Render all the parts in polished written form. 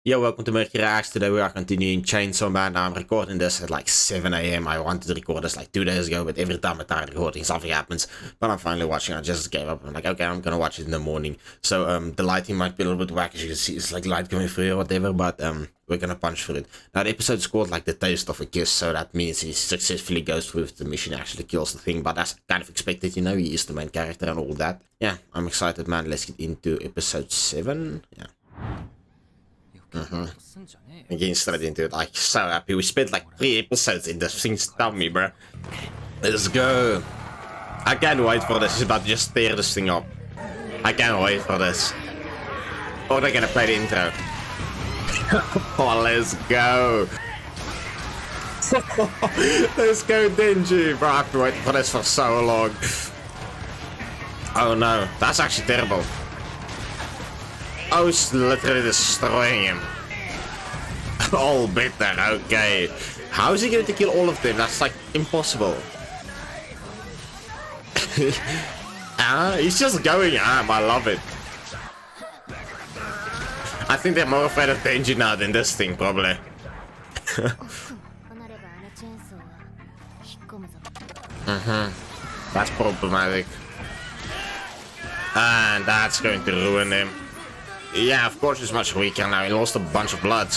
Yo, welcome to Mercury Reacts. Today we are continuing Chainsaw Man. Now I'm recording this at like 7 a.m. I wanted to record this like 2 days ago, but every time I start recording something happens. But I'm finally watching. I just gave up. I'm like, okay, I'm gonna watch it in the morning. So the lighting might be a little bit whack, as you can see. It's like light coming through or whatever, but we're gonna punch through it. Now the episode's called like The Taste of a Kiss, so that means he successfully goes through with the mission, actually kills the thing, but that's kind of expected, you know, he is the main character and all that. Yeah, I'm excited, man. Let's get into episode 7. Yeah. Getting straight into it. Like, so happy. We spent like 3 episodes in this thing. Tell me, bro. Let's go. I can't wait for this. He's about to just tear this thing up. I can't wait for this. Oh, they're gonna play the intro. Oh, let's go. Let's go, Denji. Bro, I have to wait for this for so long. Oh no, that's actually terrible. Oh, it's literally destroying him. All bitter, okay. How is he going to kill all of them? That's like impossible. He's just going ham. I love it. I think they're more afraid of Denji now than this thing, probably. That's problematic. And that's going to ruin him. Yeah, of course he's much weaker now. He lost a bunch of blood.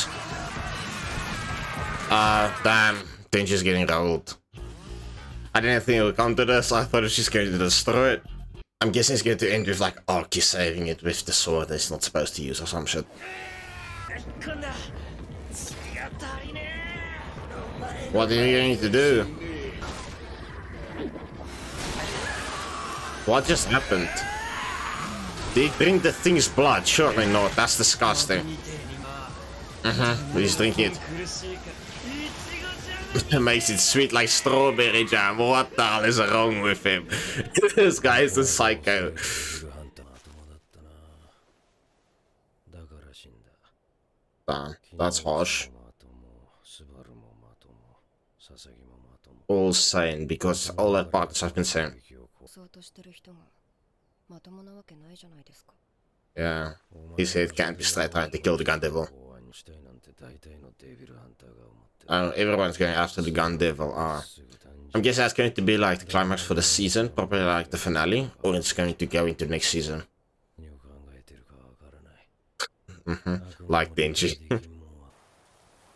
Damn. Denji's getting rolled. I didn't think it would come to this. I thought it was just going to destroy it. I'm guessing it's going to end with like Arky saving it with the sword that he's not supposed to use or some shit. What are you going to do? What just happened? Did he drink the thing's blood? Surely not. That's disgusting. He's drinking it. It makes it sweet like strawberry jam. What the hell is wrong with him? This guy is a psycho. Damn, that's harsh. All sane, because all that part has been sane. Yeah, he said it can't be straight trying to kill the gun devil. Everyone's going after the gun devil. I'm guessing that's going to be like the climax for the season, probably like the finale, or it's going to go into next season. Like Denji.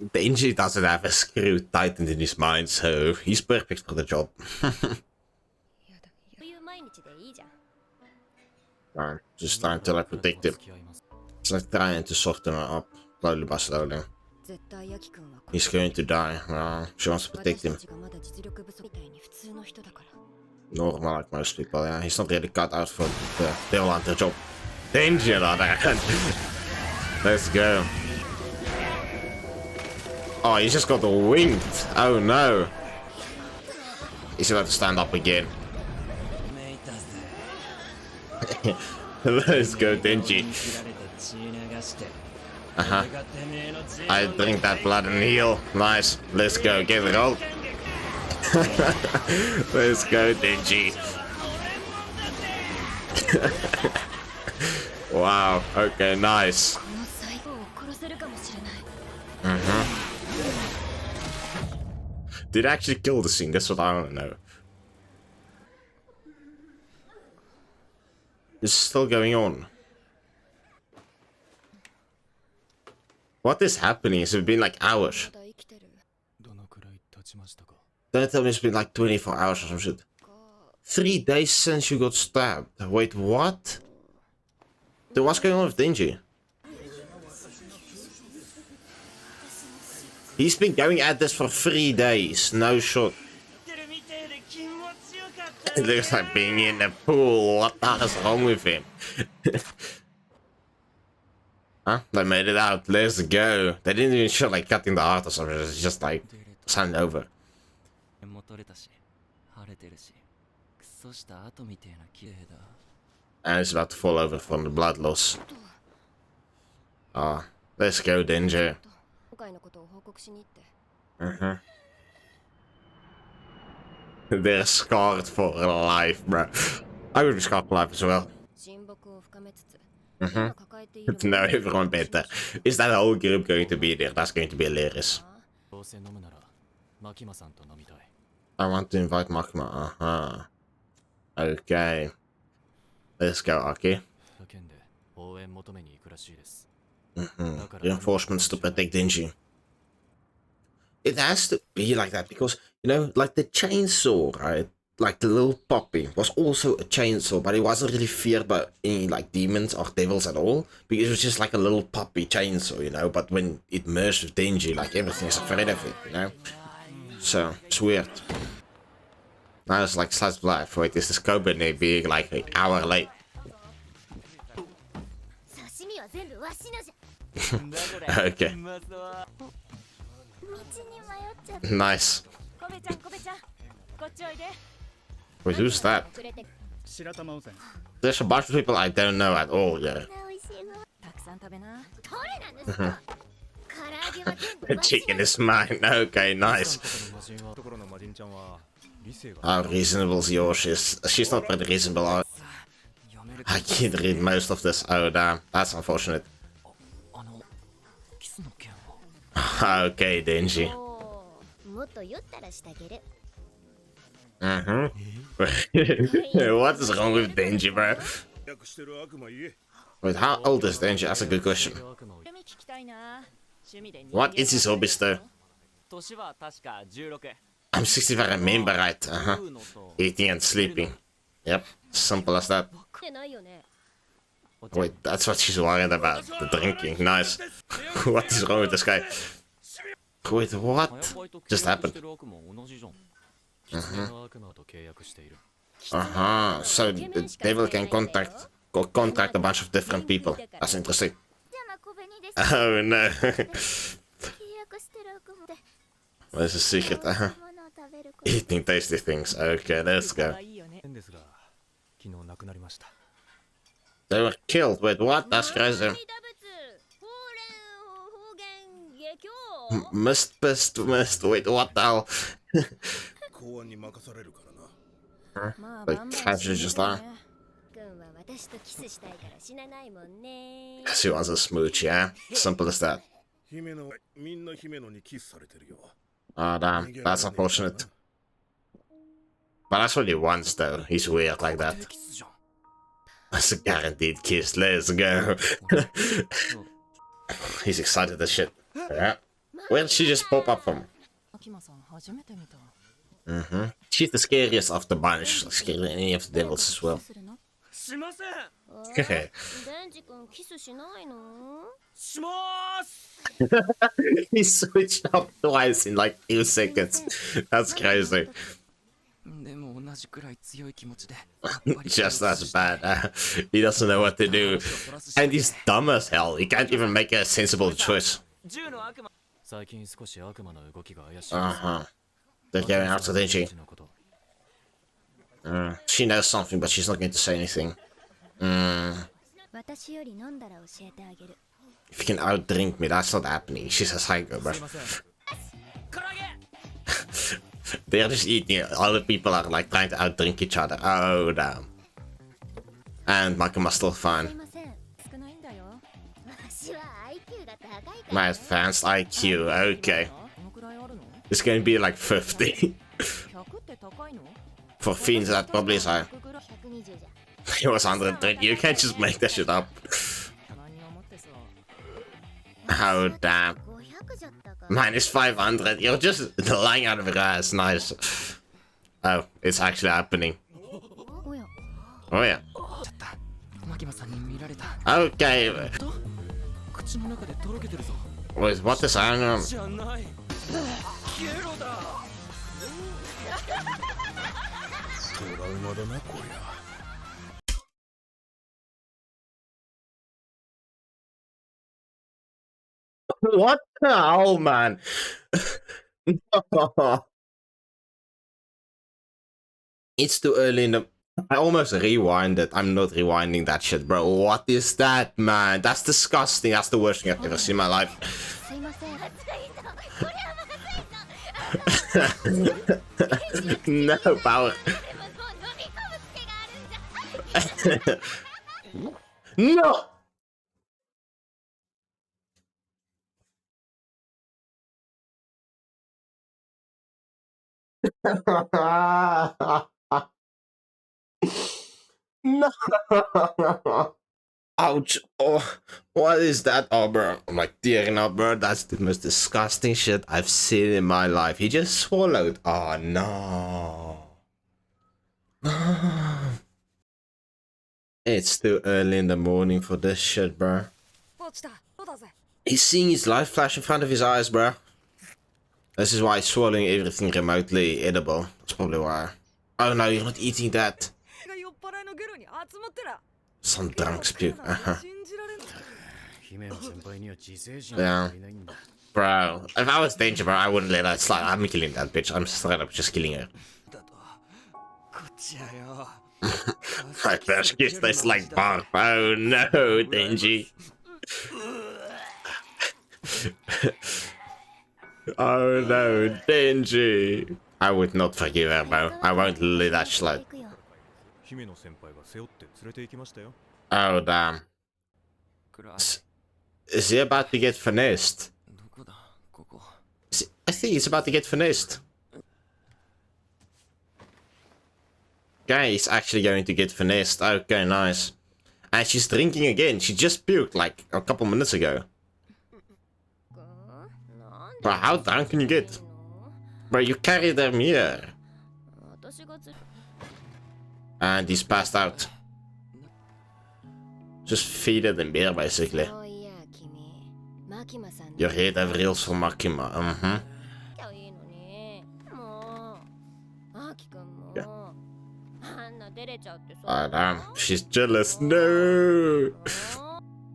Denji doesn't have a screw tightened in his mind, so he's perfect for the job. Just trying to like protect him. It's like trying to soften her up, slowly by slowly. He's going to die. She wants to protect him. Normal, like most people, yeah. He's not really cut out for the devil hunter job. Danger, on the other hand. Let's go. Oh, he just got winged. Oh no. He's about to stand up again. Let's go, Denji. I drink that blood and heal. Nice. Let's go. Get it all. Let's go, Denji. Wow. Okay, nice. Did I actually kill the thing? That's what I want to know. It's still going on. What is happening? It's been like hours. Don't tell me it's been like 24 hours or some shit. 3 days since you got stabbed. Wait, what? Then what's going on with Denji? He's been going at this for 3 days. No shot. It looks like being in the pool. What the hell is wrong with him? Huh? They made it out. Let's go. They didn't even show like cutting the heart or something. It's just like sand over. And it's about to fall over from the blood loss. Let's go, Denji. They're scarred for life, bro. I would be scarred for life as well. Mm-hmm. No, everyone better. Is that whole group going to be there? That's going to be hilarious. I want to invite Makima. Uh-huh. Okay. Let's go, Aki. Reinforcements to protect Denji. It has to be like that because, you know, like the chainsaw, right? Like the little puppy was also a chainsaw, but it wasn't really feared by any like demons or devils at all, because it was just like a little puppy chainsaw, you know. But when it merged with Denji, like everything's afraid of it, you know. So it's weird. Now it's like slice of life. Wait, is this Kobe being like an hour late? Okay. Nice. Wait, who's that? There's a bunch of people I don't know at all, yeah. The chicken is mine. Okay, nice. How reasonable is yours? She's not pretty reasonable. I can't read most of this. Oh, damn. That's unfortunate. Okay, Denji. What is wrong with Denji, bro? Wait, how old is Denji? That's a good question. What is his hobbies, though? I'm 60 if I remember right. Eating and sleeping. Yep, simple as that. Wait, that's what she's worried about. The drinking. Nice. What is wrong with this guy? Wait, what just happened? So the devil can contract a bunch of different people. That's interesting. Oh no. Where's the secret? Eating tasty things. Okay, let's go. They were killed. Wait, what? That's crazy. Mist. Wait, what the hell? Like, casually just there. She wants a smooch, yeah? Simple as that. Oh, damn. That's unfortunate. But that's what he wants, though. He's weird like that. That's a guaranteed kiss. Let's go. He's excited as shit. Yeah. Where did she just pop up from? She's the scariest of the bunch. Scarier than any of the devils as well. He switched up twice in like 2 seconds. That's crazy. Just as bad. He doesn't know what to do. And he's dumb as hell. He can't even make a sensible choice. They're going after Denji. She knows something, but she's not going to say anything. If you can outdrink me, that's not happening. She's a psycho, bro. They're just eating it. Other people are like trying to outdrink each other. Oh, damn. And Makima's still fine. My advanced IQ, okay. It's going to be like 50. For fiends, that probably is high. It was 130. You can't just make that shit up. Oh, damn. Mine is 500. You're just lying out of your ass. Nice. Oh, it's actually happening. Oh, yeah. Okay. Wait, what is going on? What the hell, man? It's too early in the... I almost rewinded. I'm not rewinding that shit, bro. What is that, man? That's disgusting. That's the worst thing I've ever seen in my life. No power. No! No. Ouch. Oh, what is that? Oh, bro. I'm like tearing up, bro. That's the most disgusting shit I've seen in my life. He just swallowed. Oh, no. It's too early in the morning for this shit, bro. He's seeing his life flash in front of his eyes, bro. This is why he's swallowing everything remotely edible. That's probably why. Oh no, you're not eating that. Some drunks puke. Yeah. Bro, if I was danger, bro, I wouldn't let her slide. I'm killing that bitch. I'm straight up just killing her. My first kiss tastes like barf. Oh no, Denji. Oh no, Denji. I would not forgive her, bro. I won't let that slide. Oh damn. Is he about to get finessed? I think he's about to get finessed. Okay, he's actually going to get finessed. Okay, nice. And she's drinking again. She just puked like a couple minutes ago. Bro, how drunk can you get? Bro, you carried them here. And he's passed out. Just feed it in beer, basically. Your head have reels for Makima. Yeah. Oh damn, she's jealous. No.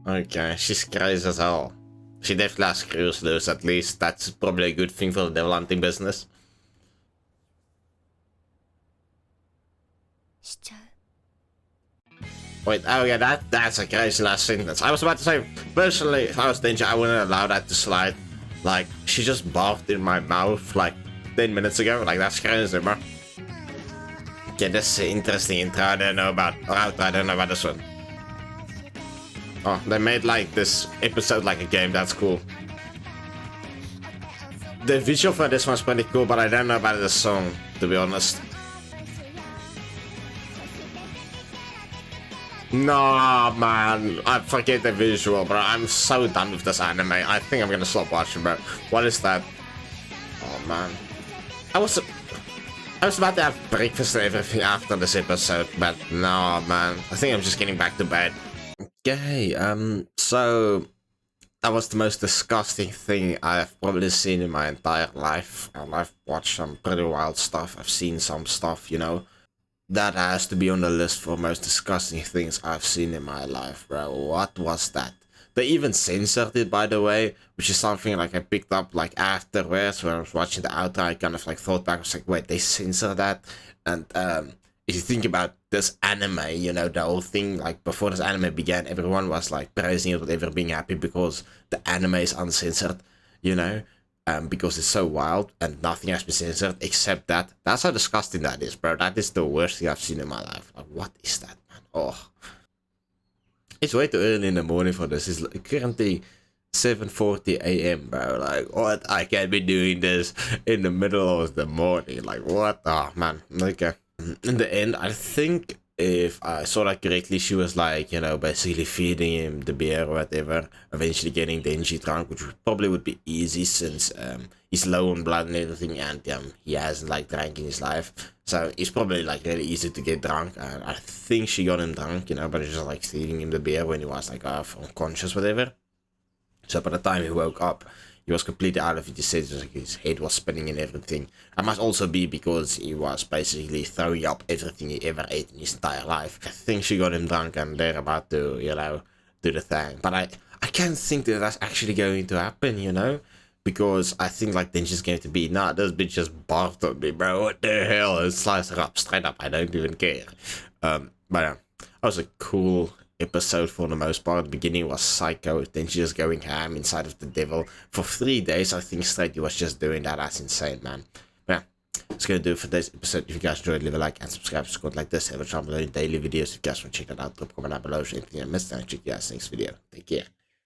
Okay, she's crazy as hell. She definitely has screws loose, at least. That's probably a good thing for the devil hunting business. Wait, oh yeah, that's a crazy last sentence. I was about to say, personally, if I was Danger, I wouldn't allow that to slide. Like, she just barfed in my mouth like 10 minutes ago. Like, that's crazy, bro. Okay, this is an interesting intro. I don't know about, or outro, I don't know about this one. Oh, they made like this episode like a game. That's cool. The visual for this one's pretty cool, but I don't know about the song, to be honest. No, man. I forget the visual, bro. I'm so done with this anime. I think I'm gonna stop watching, bro. What is that? Oh, man. I was about to have breakfast and everything after this episode, but no, man. I think I'm just getting back to bed. Okay, so that was the most disgusting thing I've probably seen in my entire life. I've watched some pretty wild stuff. I've seen some stuff, you know. That has to be on the list for most disgusting things I've seen in my life, bro. What was that? They even censored it, by the way, which is something like I picked up like afterwards when I was watching the outro. I kind of like thought back, I was like, wait, they censored that? And if you think about this anime, you know, the whole thing, like before this anime began, everyone was like praising it, whatever, being happy because the anime is uncensored, you know, because it's so wild and nothing has been censored except that. That's how disgusting that is, bro. That is the worst thing I've seen in my life. Like, what is that, man? Oh. It's way too early in the morning for this. It's currently 7:40 a.m, bro. Like, what? I can't be doing this in the middle of the morning. Like, what? Oh, man. Okay. In the end, I think if I saw that correctly, she was like, you know, basically feeding him the beer or whatever, eventually getting Denji drunk, which probably would be easy since he's low on blood and everything, and he hasn't like drank in his life. So it's probably like really easy to get drunk. And I think she got him drunk, you know, but it's just like feeding him the beer when he was like unconscious, whatever. So by the time he woke up, he was completely out of it. He said his head was spinning and everything. It must also be because he was basically throwing up everything he ever ate in his entire life. I think she got him drunk and they're about to, you know, do the thing. But I can't think that that's actually going to happen, you know? Because I think like Denji's going to be, nah, this bitch just barfed on me, bro. What the hell? And slice her up, straight up. I don't even care. But yeah, that was a cool episode for the most part. The beginning was psycho, then she just going ham inside of the devil for 3 days. I think straight he was just doing that. That's insane, man. But yeah, that's gonna do it for today's episode. If you guys enjoyed, leave a like and subscribe to Squad like this. Have a channel daily videos. If you guys want to check that out, drop a comment down below. Anything I missed, and check you guys next video. Take care.